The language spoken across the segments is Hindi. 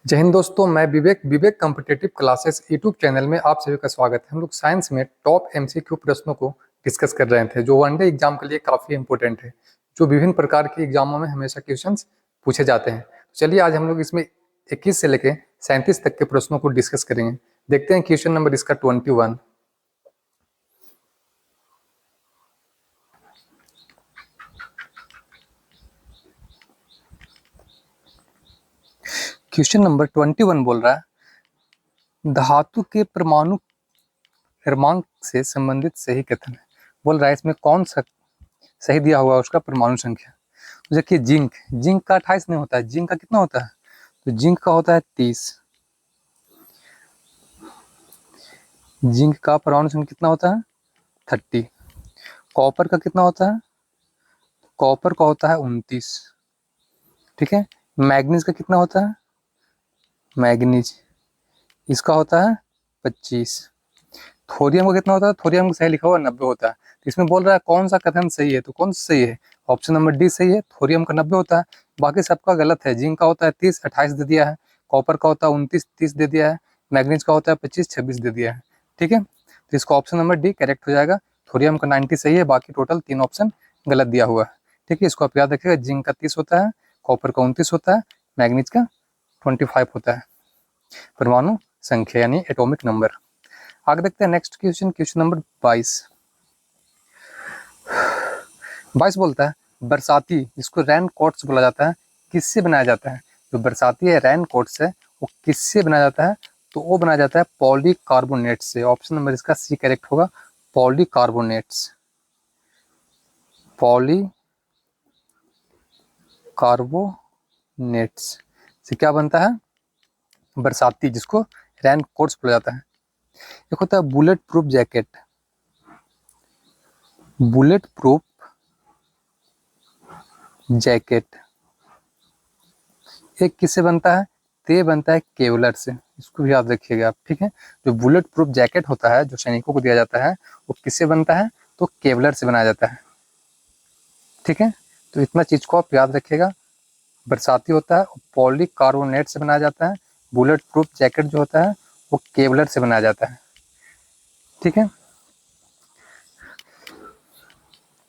जय हिंद दोस्तों, मैं विवेक विवेक कॉम्पिटिटिव क्लासेस यूट्यूब चैनल में आप सभी का स्वागत है। हम लोग साइंस में टॉप एमसीक्यू प्रश्नों को डिस्कस कर रहे थे जो वनडे एग्जाम के लिए काफ़ी इंपॉर्टेंट है, जो विभिन्न प्रकार के एग्जामों में हमेशा क्वेश्चंस पूछे जाते हैं। तो चलिए आज हम लोग इसमें 21 से लेकर 37 तक के प्रश्नों को डिस्कस करेंगे। देखते हैं क्वेश्चन नंबर इसका 21। क्वेश्चन नंबर 21 बोल रहा है धातु के परमाणु क्रमांक से संबंधित सही कथन है। बोल रहा है इसमें कौन सा सही दिया हुआ है उसका परमाणु संख्या। तो देखिए जिंक का 28 नहीं होता है, जिंक का कितना होता है? तो जिंक का होता है 30। जिंक का परमाणु संख्या कितना होता है? 30। कॉपर का कितना होता है? कॉपर का होता है 29। ठीक है। मैग्नीज का कितना होता है? मैग्नीज इसका होता है 25। थोरियम का कितना होता है? थोरियम का सही लिखा हुआ 90 होता है। तो इसमें बोल रहा है कौन सा कथन सही है, तो कौन सा सही है? ऑप्शन नंबर डी सही है, थोरियम का 90 होता है। बाकी सबका गलत है। जिंक का होता है 30, 28 दे दिया है। कॉपर का होता है 29, 30 दे दिया है। मैग्नीज का होता है 25, 26 दे दिया है। ठीक है, तो इसका ऑप्शन नंबर डी करेक्ट हो जाएगा। थोरियम का 90 सही है, बाकी टोटल 3 ऑप्शन गलत दिया हुआ है। ठीक है, इसको आप याद रखिएगा। जिंक का 30 होता है, कॉपर का 29 होता है, मैग्नीज का 25 होता है परमाणु संख्या यानी एटॉमिक नंबर। आगे देखते हैं नेक्स्ट क्वेश्चन, क्वेश्चन नंबर 22। 22 बोलता है बरसाती जिसको रेन कोट्स बोला जाता है किससे बनाया जाता है? जो बरसाती है रेन कोट्स है वो किससे बनाया जाता है? तो वो बनाया जाता है पॉलीकार्बोनेट से। ऑप्शन नंबर इसका सी करेक्ट होगा, पॉलीकार्बोनेट्स। पॉलीकार्बोनेट्स से क्या बनता है? बरसाती जिसको रेन कोट्स बोला जाता है। एक होता है bullet proof jacket. Bullet proof jacket एक किससे बनता है? तो ये बनता है केवलर से। इसको भी याद रखिएगा आप। ठीक है, जो बुलेट प्रूफ जैकेट होता है जो सैनिकों को दिया जाता है वो किससे बनता है? तो केवलर से बनाया जाता है। ठीक है, तो इतना चीज को आप याद रखिएगा। बरसाती होता है पॉलीकार्बोनेट से बनाया जाता है। बुलेट प्रूफ जैकेट जो होता है वो केवलर से बनाया जाता है। ठीक है,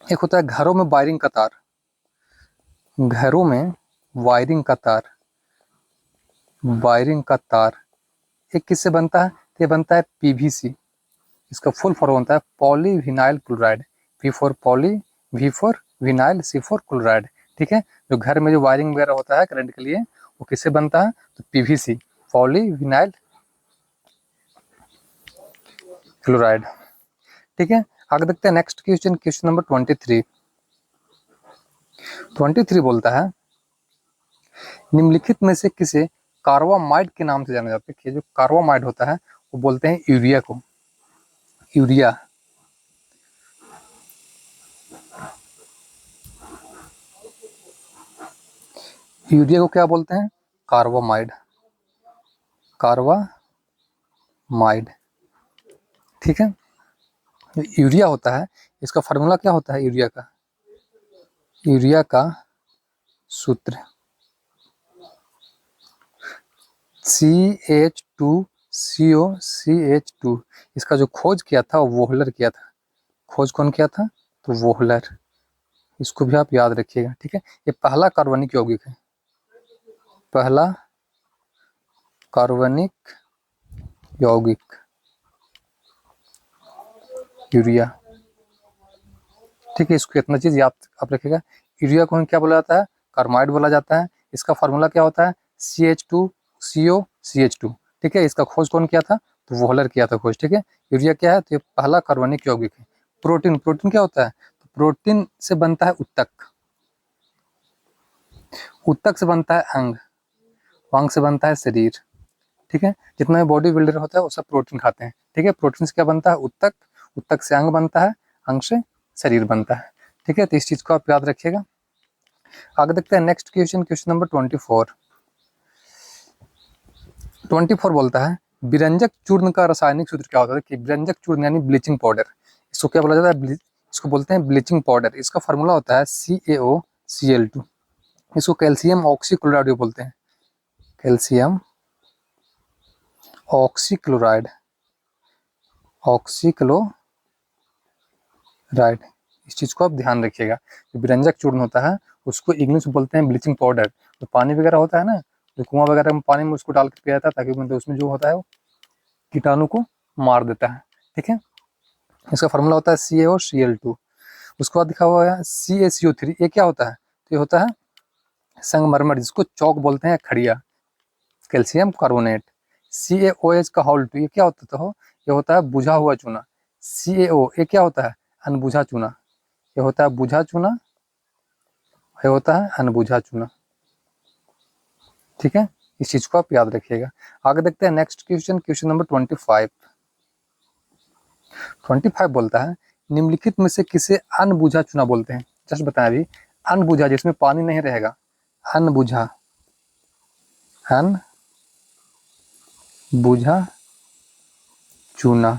एक होता है घरों में वायरिंग का तार। घरों में वायरिंग का तार, वायरिंग का तार एक किससे बनता है? ये बनता है पीवीसी। इसका फुल फॉर्म होता है polyvinyl chloride. P for poly, V for vinyl, C for chloride. ठीक है, जो घर में जो वायरिंग वगैरह होता है करंट के लिए वो किससे बनता है? तो पीवीसी, पॉलीविनाइल क्लोराइड। ठीक है, आगे देखते हैं नेक्स्ट क्वेश्चन, क्वेश्चन नंबर 23। 23 बोलता है निम्नलिखित में से किसे कार्बामाइड के नाम से जाना जाता है? जो कार्बामाइड होता है वो बोलते हैं यूरिया को। यूरिया यूरिया को क्या बोलते हैं? कार्बामाइड। कार्बामाइड। ठीक है, जो यूरिया होता है इसका फार्मूला क्या होता है? यूरिया का, यूरिया का सूत्र CH2CO CH2। इसका जो खोज किया था वो वोहलर किया था। खोज कौन किया था? तो वोहलर। इसको भी आप याद रखिएगा। ठीक है, ये पहला कार्बनिक यौगिक है, पहला कार्बनिक यौगिक यूरिया। ठीक है, इसको इतना चीज याद आप रखिएगा। यूरिया को क्या बोला जाता है? कार्बाइड बोला जाता है। इसका फार्मूला क्या होता है? CH2CO CH2। ठीक है, इसका खोज कौन किया था? तो वोहलर किया था खोज। ठीक है, यूरिया क्या है? तो ये पहला कार्बनिक यौगिक है। प्रोटीन, प्रोटीन क्या होता है? तो प्रोटीन से बनता है उत्तक, उत्तक से बनता है अंग, अंग से बनता है शरीर। ठीक है, जितना भी बॉडी बिल्डर होता है वो सब प्रोटीन खाते हैं। ठीक है, प्रोटीन से क्या बनता है? उत्तक, उत्तक से अंग बनता है, अंग से शरीर बनता है। ठीक है, तो इस चीज को आप याद रखिएगा। आगे देखते हैं नेक्स्ट क्वेश्चन, क्वेश्चन नंबर 24। 24 बोलता है विरंजक चूर्ण का रासायनिक सूत्र क्या होता है? कि विरंजक चूर्ण यानी ब्लीचिंग पाउडर, इसको क्या बोला जाता है? इसको बोलते हैं ब्लीचिंग पाउडर। इसका फार्मूला होता है CaOCl2। इसको कैल्शियम ऑक्सीक्लोराइड बोलते हैं, कैल्शियम ऑक्सीक्लोराइड, ऑक्सीक्लोराइड, इस चीज़ को आप ध्यान रखिएगा। जो विरंजक चूर्ण होता है उसको इंग्लिश में बोलते हैं ब्लीचिंग पाउडर। तो पानी वगैरह होता है ना, जो कुआं वगैरह में पानी में उसको डाल के पिया जाता है ताकि मतलब उसमें जो होता है वो कीटाणु को मार देता है। ठीक है, इसका फार्मूला होता है CaO Cl2। उसके बाद लिखा हुआ है CaCO3। ये क्या होता है? तो ये होता है संगमरमर, जिसको चौक बोलते हैं, खड़िया, कैल्शियम कार्बोनेट। CaOH का होल 2, ये क्या होता है? तो ये होता है बुझा हुआ चूना। CaO, ये क्या होता है? अनबुझा चूना। ये होता है बुझा चूना, ये होता है अनबुझा चूना। ठीक है, इस चीज को आप याद रखिएगा। आगे देखते हैं नेक्स्ट क्वेश्चन, क्वेश्चन नंबर 25। 25 बोलता है निम्नलिखित में से किसे अनबुझा चूना बोलते हैं? जस्ट बताएं अभी। अनबुझा जिसमें पानी नहीं रहेगा, अनबुझा, अनबुझा चूना,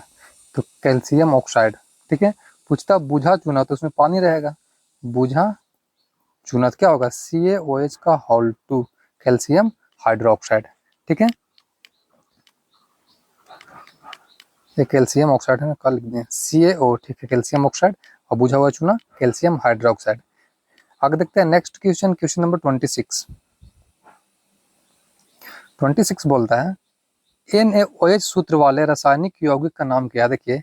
तो कैल्शियम ऑक्साइड। ठीक है, पूछता बुझा चूना तो उसमें पानी रहेगा, बुझा चूना तो क्या होगा? CaOH का होल 2, कैल्शियम हाइड्रोक्साइड। ठीक है, ये कैल्शियम ऑक्साइड है, कल लिख दें CaO। ठीक है, कैल्शियम ऑक्साइड, और बुझा हुआ चूना कैल्शियम हाइड्रोक्साइड। आगे देखते हैं नेक्स्ट क्वेश्चन, क्वेश्चन नंबर 26। 26 बोलता है NaOH सूत्र वाले रासायनिक यौगिक का नाम क्या है? देखिए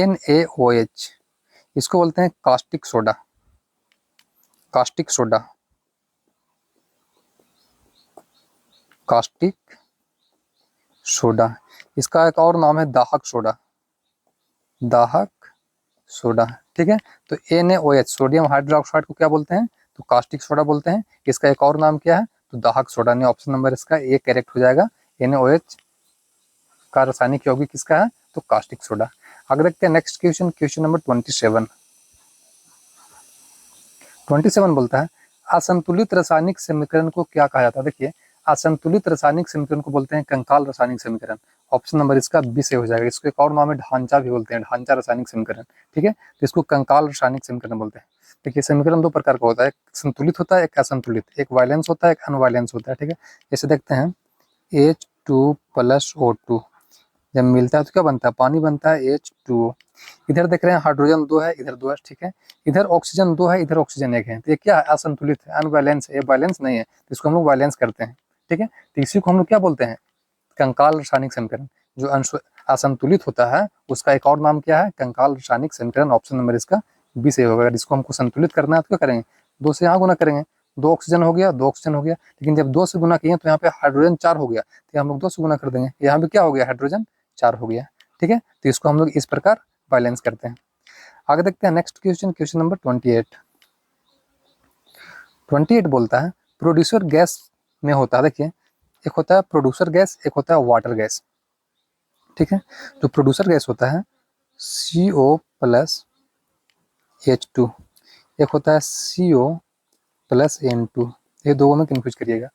NaOH, इसको बोलते हैं caustic soda, caustic soda, caustic soda. इसका एक और नाम है दाहक सोडा, दाहक सोडा। ठीक है, तो NaOH सोडियम हाइड्रोक्साइड को क्या बोलते हैं? तो कास्टिक सोडा बोलते हैं। इसका एक और नाम क्या है? तो दाहक सोडा। नहीं, ऑप्शन नंबर इसका ए करेक्ट हो जाएगा। NaOH का रासायनिक यौगिक किसका है? तो कास्टिक सोडा। आगे देखते हैं नेक्स्ट क्वेश्चन, क्वेश्चन नंबर 27। 27 बोलता है असंतुलित रासायनिक समीकरण को क्या कहा जाता है? देखिए, असंतुलित रासायनिक समीकरण को बोलते हैं कंकाल रासायनिक समीकरण। ऑप्शन नंबर इसका बी से हो जाएगा। इसको एक और नाम है ढांचा भी बोलते हैं, ढांचा रासायनिक समीकरण। ठीक है, तो इसको कंकाल रासायनिक समीकरण बोलते हैं। देखिए, समीकरण दो प्रकार का होता है, एक संतुलित होता है, एक असंतुलित, एक वायलेंस होता है, एक अनवायलेंस होता है। ठीक है, जैसे देखते हैं H2 + O2 जब मिलता है तो क्या बनता है? पानी बनता है, H2O। इधर देख रहे हैं हाइड्रोजन 2 है, इधर 2 है। ठीक है, इधर ऑक्सीजन 2 है, इधर ऑक्सीजन 1 है। तो ये क्या है? असंतुलित है, अनबैलेंस है, ये बैलेंस नहीं है, तो इसको हम लोग बैलेंस करते हैं। ठीक है, तो इसी को हम लोग क्या बोलते हैं? कंकाल रासायनिक समीकरण। जो असंतुलित होता है उसका एक और नाम क्या है? कंकाल रासायनिक समीकरण। ऑप्शन नंबर इसका बी से होगा। अगर इसको हमको संतुलित करना है तो क्या करेंगे? 2 से यहाँ गुना करेंगे, 2 ऑक्सीजन हो गया, 2 ऑक्सीजन हो गया। लेकिन जब 2 से गुना किए तो यहाँ पे हाइड्रोजन 4 हो गया, तो हम लोग 2 से गुना कर देंगे, यहाँ पे क्या हो गया? हाइड्रोजन 4 हो गया। ठीक है, तो इसको हम लोग इस प्रकार बैलेंस करते हैं। आगे देखते हैं नेक्स्ट क्वेश्चन, क्वेश्चन नंबर 28। 28 बोलता है प्रोड्यूसर गैस में होता है, देखिए, एक होता है प्रोड्यूसर गैस, एक होता है वाटर गैस। ठीक है, जो प्रोड्यूसर गैस होता है CO+H2, एक होता है CO+N2। ये दोनों में कंफ्यूज करिएगा।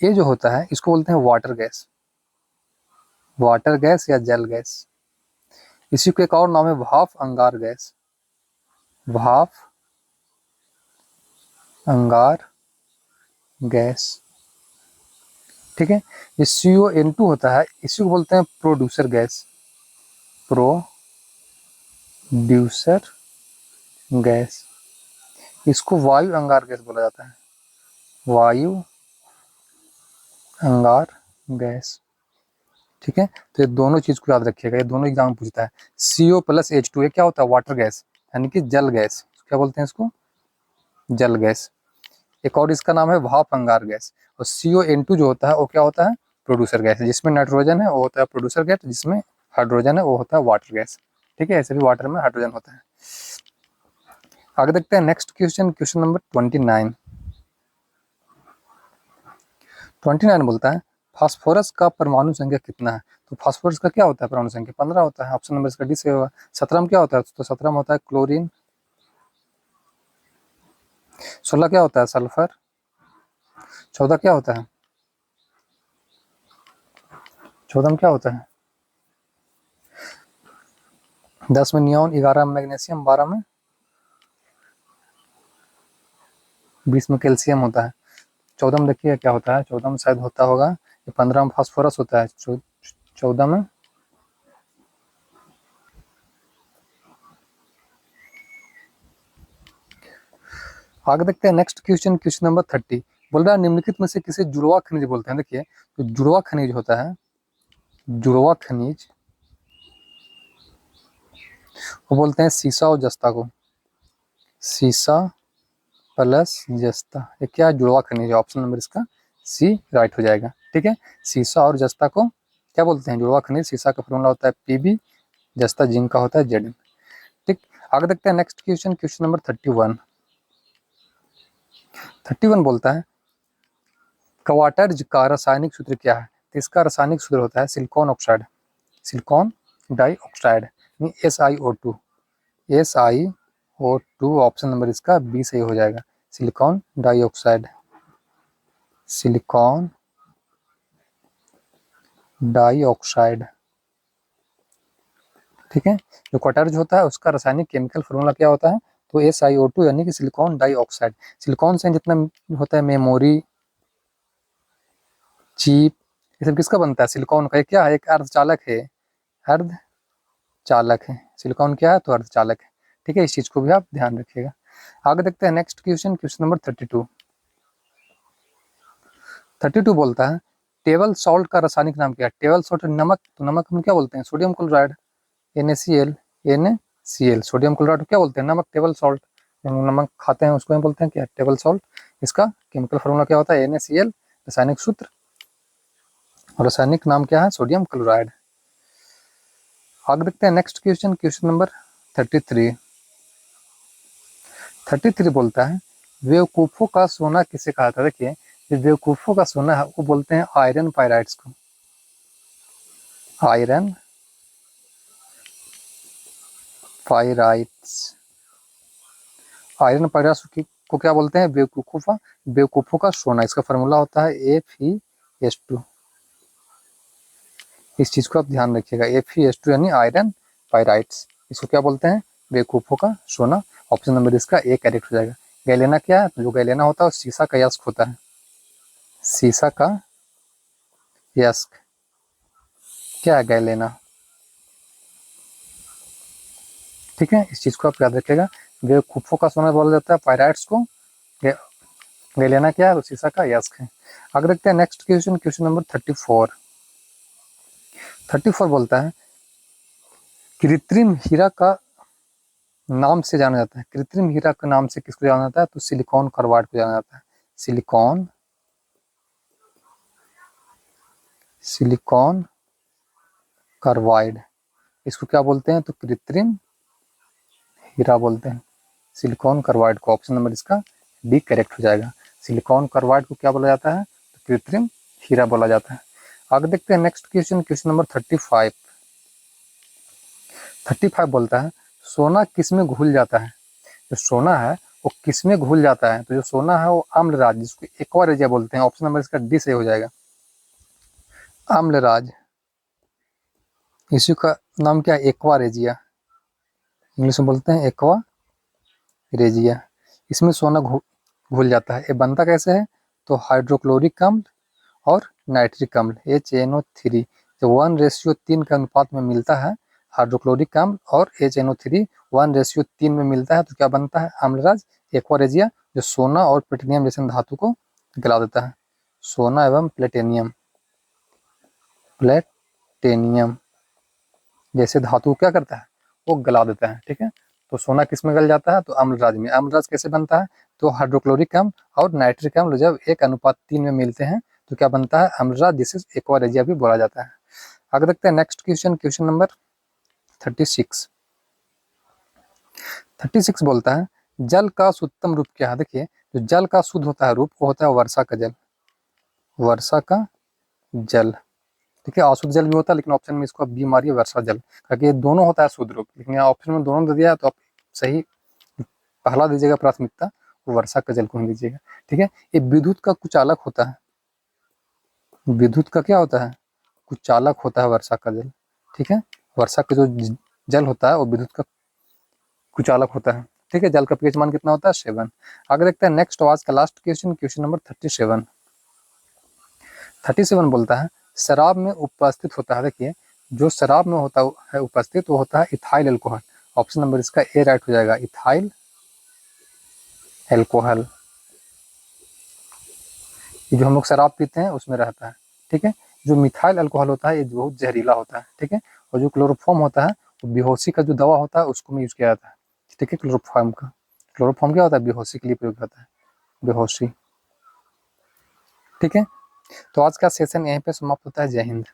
ये जो होता है इसको बोलते हैं वाटर गैस, वाटर गैस या जल गैस। इसी को एक और नाम है भाप अंगार गैस, भाप अंगार गैस। ठीक है, ये CO2 होता है, इसी को बोलते हैं प्रोड्यूसर गैस, प्रोड्यूसर गैस। इसको वायु अंगार गैस बोला जाता है, वायु अंगार गैस। ठीक है, तो ये दोनों चीज को याद रखिएगा, ये दोनों एग्जाम पूछता है। CO+H2 ये क्या होता है? वाटर गैस, यानी कि जल गैस। क्या बोलते हैं इसको? जल गैस। एक और इसका नाम है भाप अंगार गैस। और CO2 जो होता है वो क्या होता है? Producer gas. जिसमें नाइट्रोजन है वो होता है प्रोड्यूसर गैस, जिसमें हाइड्रोजन है वो होता है वाटर गैस। ठीक है, ऐसे भी वाटर में हाइड्रोजन होता है। आगे देखते हैं नेक्स्ट क्वेश्चन, क्वेश्चन नंबर 29। 29 बोलता है फास्फोरस का परमाणु संख्या कितना है? तो फास्फोरस का क्या होता है परमाणु संख्या? 15 होता है। ऑप्शन नंबर इसका डी से होगा। 17 में क्या होता है? तो 17 में होता है क्लोरीन। 16 क्या होता है? सल्फर। 14 क्या होता है? 14 में क्या होता है? 10 में नियॉन, 11 में मैग्नीशियम, 12 में, 20 में कैल्शियम होता है। 14 में देखिए क्या होता है? 14 में शायद होता होगा, 15 में फास्फोरस होता है, 14 में। आगे देखते हैं नेक्स्ट क्वेश्चन, क्वेश्चन नंबर 30। बोल रहा है निम्नलिखित में से किसे जुड़वा खनिज बोलते हैं। देखिए तो जुड़वा खनिज होता है, जुड़वा खनिज वो बोलते हैं सीसा और जस्ता को। सीसा प्लस जस्ता, ये क्या है, जुड़वा खनिज है। ऑप्शन नंबर इसका सी राइट हो जाएगा। ठीक है, सीसा और जस्ता को क्या बोलते हैं, जुड़वा खनिज। सीसा का फॉर्मूला होता है पीबी, जस्ता जिंक का होता है जेड। ठीक, आगे देखते हैं नेक्स्ट क्वेश्चन, क्वेश्चन नंबर 31। 31 बोलता है क्वार्टज का रासायनिक सूत्र क्या है। तो इसका रासायनिक सूत्र होता है silicon oxide, silicon dioxide, SiO2। SiO2 option number इसका बी सही हो जाएगा, सिलिकॉन डाइऑक्साइड, सिलिकॉन डाइऑक्साइड। ठीक है, जो क्वार्टज होता है उसका रासायनिक केमिकल फॉर्मूला क्या होता है, तो SiO2 यानी कि सिलिकॉन डाइऑक्साइड। सिलिकॉन से जितना होता है मेमोरी, चिप, ये सब किसका बनता है, सिलिकॉन का। क्या है, एक अर्धचालक है, अर्धचालक है। सिलिकॉन क्या है, तो अर्धचालक है। ठीक है, इस चीज को भी आप ध्यान रखिएगा। आगे देखते हैं नेक्स्ट क्वेश्चन, क्वेश्चन नंबर 32। 32 बोलता है टेबल सॉल्ट का रासायनिक नाम क्या है। टेबल सॉल्ट नमक, तो नमक हम क्या बोलते हैं, sodium chloride, NaCl, NaCl। Sodium chloride क्या बोलते हैं, नमक, टेबल सॉल्ट। हम नमक खाते हैं उसको हम बोलते हैं क्या, टेबल सॉल्ट। इसका केमिकल फॉर्मूला क्या होता है, NaCl, रासायनिक सूत्र और रासायनिक नाम क्या है, सोडियम क्लोराइड। आगे देखते हैं नेक्स्ट क्वेश्चन, क्वेश्चन नंबर 33। 33 बोलता है बेवकूफों का सोना किसे कहा था। देखिए जो बेवकूफों का सोना है वो बोलते हैं आयरन पायराइट्स को, आयरन पायराइट्स। आयरन पायराइट्स को क्या बोलते हैं, बेवकूफों, बेवकूफों का सोना। इसका फॉर्मूला होता है Fe2। इस चीज को आप ध्यान रखिएगा, Fe2 यानी आयरन पायराइट्स। इसको क्या बोलते हैं, बेवकूफों का सोना। ऑप्शन नंबर इसका ए करेक्ट हो जाएगा। गैलेना क्या है, तो जो गैलेना होता है वो शीशा का यस्क होता है, शीशा का यस्क। क्या है गैलेना। ठीक है, इस चीज को आप याद रखिएगा। बेवकूफों का सोना बोला जाता है पायराइट्स को, गैलेना क्या है, तो शीशा का यस्क है। आगे देखते हैं नेक्स्ट क्वेश्चन, क्वेश्चन नंबर 34। 34 बोलता है कृत्रिम हीरा का नाम से जाना जाता है। कृत्रिम हीरा के नाम से किसको जाना जाता है, तो सिलिकॉन कार्बाइड को जाना जाता है, सिलिकॉन, सिलिकॉन कार्बाइड। इसको क्या बोलते हैं, तो कृत्रिम हीरा बोलते हैं, सिलिकॉन कार्बाइड को। ऑप्शन नंबर इसका डी करेक्ट हो जाएगा। सिलिकॉन कार्बाइड को क्या बोला जाता है, तो कृत्रिम हीरा बोला जाता है। आगे देखते हैं नेक्स्ट क्वेश्चन, क्वेश्चन नंबर 35। 35 बोलता है सोना किस में घुल जाता है। जो सोना है वो किस में घुल जाता है, तो जो सोना है वो अम्लराज, जिसको एक्वा रेजिया बोलते हैं। ऑप्शन नंबर इसका डी सही हो जाएगा, अम्लराज। इसी का नाम क्या है, एक्वा रेजिया, इंग्लिश में बोलते हैं एक्वा रेजिया। इसमें सोना घुल जाता है। ये बनता कैसे है, तो हाइड्रोक्लोरिक अम्ल और नाइट्रिक अम्ल, HNO3 जो 1:3 के अनुपात में मिलता है, हाइड्रोक्लोरिक अम्ल और HNO3 1:3 में मिलता है, तो क्या बनता है, अम्लराज एक्वा रेजिया, जो सोना और प्लेटिनियम जैसे धातु को गला देता है। सोना एवं प्लेटिनियम, प्लेटिनियम जैसे धातु क्या करता है, वो गला देता है। ठीक है, तो सोना किस में गल जाता है, तो अम्लराज में। अम्लराज कैसे बनता है, तो हाइड्रोक्लोरिक अम्ल और नाइट्रिक अम्ल जब 1:3 में मिलते हैं तो क्या बनता है, अम्लराज, जिसे एक्वा रेजिया भी बोला जाता है। आगे देखते हैं नेक्स्ट क्वेश्चन, क्वेश्चन नंबर 36। 36 बोलता है जल का शुद्धतम रूप क्या है। देखिए जो जल का शुद्ध होता है रूप, वो होता है वर्षा का जल, वर्षा का जल। ठीक है, अशुद्ध जल भी होता है, लेकिन ऑप्शन में इसको बी मारिए, वर्षा जल, क्योंकि ये दोनों होता है शुद्ध रूप, लेकिन यहाँ ऑप्शन में दोनों दे दिया है, तो आप सही पहला दीजिएगा प्राथमिकता, वर्षा का जल को ही दीजिएगा। ठीक है, ये विद्युत का कुचालक होता है, विद्युत का क्या होता है, कुचालक होता है वर्षा का जल। ठीक है, वर्षा का जो जल होता है वो विद्युत का कुचालक होता है। ठीक है, जल का पीएच मान कितना होता है, 7। आगे देखते हैं नेक्स्ट आज का लास्ट क्वेश्चन, क्वेश्चन नंबर 37। 37 बोलता है शराब में उपस्थित होता है, देखिए जो शराब में होता है उपस्थित वो होता है इथाइल एल्कोहल। ऑप्शन नंबर इसका ए राइट हो जाएगा, इथाइल एल्कोहल। ये जो हम लोग शराब पीते हैं उसमें रहता है, ठीक है। जो मिथाइल अल्कोहल होता है ये बहुत जहरीला होता है, ठीक है। और जो क्लोरोफॉर्म होता है वो बेहोशी का जो दवा होता है उसको में यूज किया जाता है, ठीक है। क्लोरोफॉर्म का, क्लोरोफॉर्म क्या होता है, बेहोशी के लिए प्रयोग होता है, बेहोशी, ठीक है। तो आज का सेशन यहीं पे समाप्त होता है। जय हिंद।